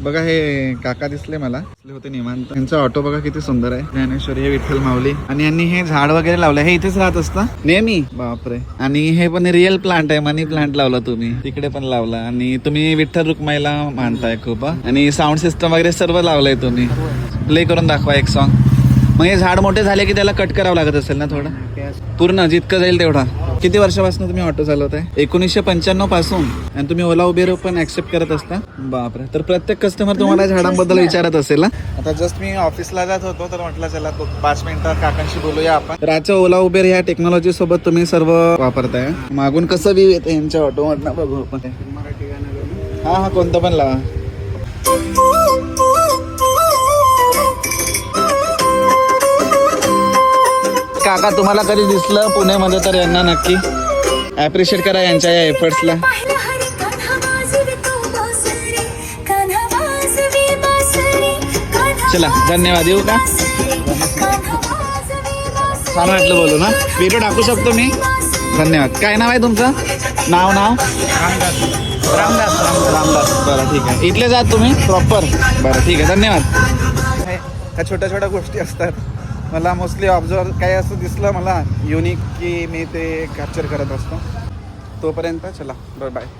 बघा हे काका दिसले मला, होते निवांत. त्यांचा ऑटो बघा किती सुंदर आहे. ज्ञानेश्वरी, हे विठ्ठल माऊली. आणि यांनी हे झाड वगैरे लावलं. हे इथेच राहत असतं नेहमी. बापरे. आणि हे पण रिअल प्लांट आहे. मनी प्लांट लावला तुम्ही, तिकडे पण लावला. आणि तुम्ही विठ्ठल रुक्माईला मानताय खूप. आणि साऊंड सिस्टम वगैरे सर्व लावलंय तुम्ही. प्ले करून दाखवा एक सॉन्ग. मग हे झाड मोठे झाले की त्याला कट करावं लागत असेल ना थोडं, पूर्ण जितकं जाईल तेवढा. किती वर्षापासून तुम्ही ऑटो चालवताय? 1995 पासून. आणि तुम्ही ओला उबेर पण ऍक्सेप्ट करत असता? बापरे. तर प्रत्येक कस्टमर तुम्हाला झाडांबद्दल विचारत असेल ना. आता जस्ट मी ऑफिसला जात होतो तर म्हटलं चला 5 मिनिटात काकांशी बोलूया आपण. तर आजच्या ओला उबेर ह्या टेक्नॉलॉजी सोबत तुम्ही सर्व वापरताय. मागून कसं व्ह्यू येतं यांच्या ऑटो मधनं बघू आपण. हा कोणतं पण लावा. काका तुम्हाला कधी दिसलं पुण्यामध्ये तर यांना नक्की ॲप्रिशिएट करा यांच्या या एफर्ट्सला. चला धन्यवाद. येऊ का? छान वाटलं बोलू ना. व्हिडिओ टाकू शकतो मी? धन्यवाद. काय नाव आहे तुमचं? नाव रामदास. बरं ठीक आहे. इथले जात तुम्ही प्रॉपर? बरं ठीक आहे, धन्यवाद. ह्या छोट्या छोट्या गोष्टी असतात. मला मोस्टली ऑब्झर्व काय असं दिसलं मला युनिक की मी ते कॅप्चर करत असतो. तोपर्यंत चला बाय बाय.